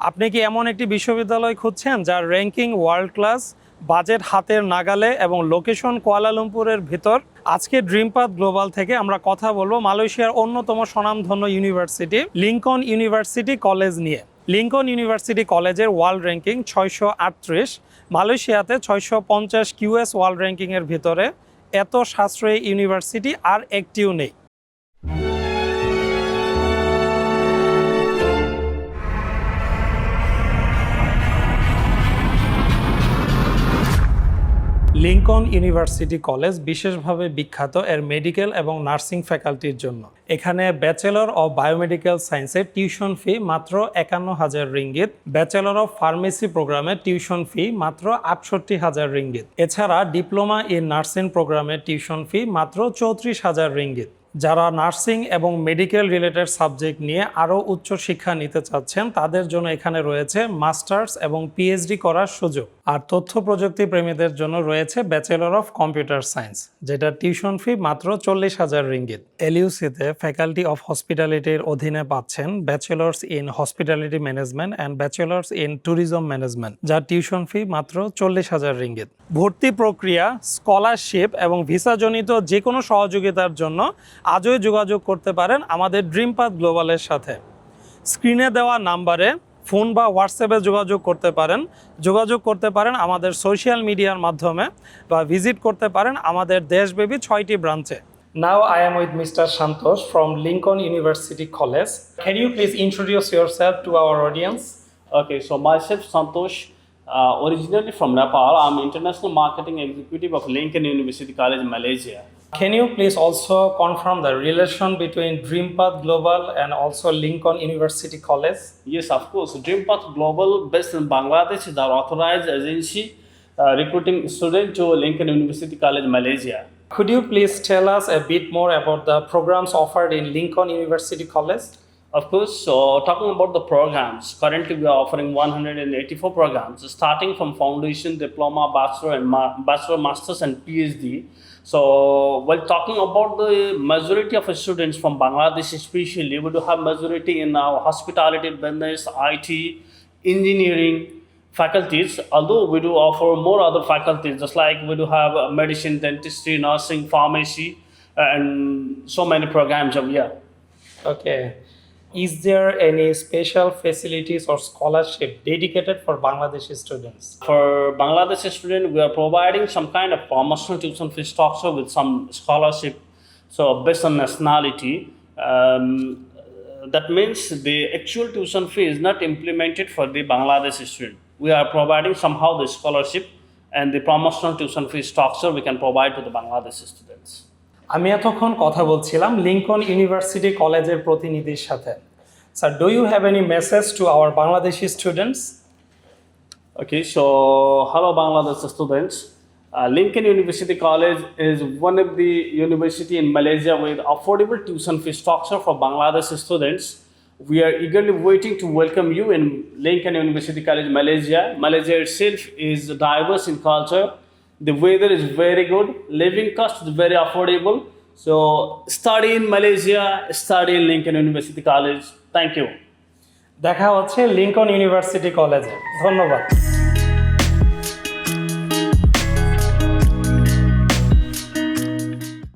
আপনি কি এমন একটি বিশ্ববিদ্যালয় খুঁজছেন যার র্যাঙ্কিং ওয়ার্ল্ড ক্লাস, বাজেট হাতের নাগালে এবং লোকেশন কুয়ালালামপুরের ভিতর? আজকে ড্রিমপাথ গ্লোবাল থেকে আমরা কথা বলবো মালয়েশিয়ার অন্যতম স্বনামধন্য ইউনিভার্সিটি লিঙ্কন ইউনিভার্সিটি কলেজ নিয়ে। লিঙ্কন ইউনিভার্সিটি কলেজের ওয়ার্ল্ড র্যাঙ্কিং 638, মালয়েশিয়াতে 650 কিউএস ওয়ার্ল্ড র্যাঙ্কিংয়ের ভিতরে এত সাশ্রয়ী ইউনিভার্সিটি আর একটিও নেই। লিঙ্কন ইউনিভার্সিটি কলেজ বিশেষভাবে বিখ্যাত এর মেডিকেল এবং নার্সিং ফ্যাকাল্টির জন্য। এখানে ব্যাচেলর অফ বায়োমেডিক্যাল সায়েন্সের টিউশন ফি মাত্র 51,000 রিঙ্গিত, ব্যাচেলর অফ ফার্মেসি প্রোগ্রামের টিউশন ফি মাত্র 68,000 রিঙ্গিত। এছাড়া ডিপ্লোমা ইন নার্সিং প্রোগ্রামের টিউশন ফি মাত্র 34,000 রিঙ্গিত। যারা নার্সিং এবং মেডিকেল রিলেটেড সাবজেক্ট নিয়ে আরও উচ্চ শিক্ষা নিতে চাচ্ছেন তাদের জন্য এখানে রয়েছে মাস্টার্স এবং পিএইচডি করার সুযোগ। আর তথ্য প্রযুক্তি প্রেমীদের জন্য রয়েছে ব্যাচেলর অফ কম্পিউটার সায়েন্স, যেটা টিউশন ফি মাত্র 40,000 রিঙ্গিত। এলইউসিতে ফ্যাকাল্টি অফ হসপিটালিটির অধীনে পাচ্ছেন bachelors in hospitality management and bachelors in tourism management, যার টিউশন ফি মাত্র 40,000 রিঙ্গিত। ভর্তি প্রক্রিয়া, স্কলারশিপ এবং ভিসাজনিত যে কোনো সহযোগিতার জন্য আজই যোগাযোগ করতে পারেন আমাদের ড্রিমপাথ গ্লোবালের সাথে। স্ক্রিনে দেওয়া নাম্বারে ফোন বা হোয়াটসঅ্যাপে যোগাযোগ করতে পারেন আমাদের সোশ্যাল মিডিয়ার মাধ্যমে, বা ভিজিট করতে পারেন আমাদের দেশব্যাপী 6টি ব্রাঞ্চে। Now I am with Mr. Santosh from Lincoln University College. Can you please introduce yourself to our audience? Okay, so myself Santosh, originally from Nepal. I'm International Marketing Executive of Lincoln University College, Malaysia. Can you please also confirm the relation between DreamPath Global and also Lincoln University College? Yes, of course. DreamPath Global, based in Bangladesh, is our authorized agency recruiting students to Lincoln University College, Malaysia. Could you please tell us a bit more about the programs offered in Lincoln University College? Of course, so talking about the programs, currently we are offering 184 programs, starting from foundation, diploma, bachelor, masters, and PhD. So, while talking about the majority of students from Bangladesh especially, we do have majority in our hospitality, business, IT, engineering faculties, although we do offer more other faculties, just like we do have medicine, dentistry, nursing, pharmacy, and so many programs over here. Okay. Is there any special facilities or scholarship dedicated for Bangladeshi students? For Bangladeshi students, we are providing some kind of promotional tuition fee structure with some scholarship, so based on nationality. That means the actual tuition fee is not implemented for the Bangladeshi student. We are providing somehow the scholarship and the promotional tuition fee structure we can provide to the Bangladeshi students. আমি এতক্ষণ কথা বলছিলাম Lincoln university কলেজের প্রতিনিধির সাথে। Sir, do you have any message to our Bangladeshi students? Okay, so hello Bangladesh students. Lincoln University College is one of the university in Malaysia with affordable tuition fee structure for Bangladesh students. We are eagerly waiting to welcome you in Lincoln University College, Malaysia. Malaysia itself is diverse in culture. The weather is very good. Living cost is very affordable. So study in Malaysia, study in Lincoln University College. Thank you. দেখা হচ্ছে Lincoln university কলেজে। ধন্যবাদ।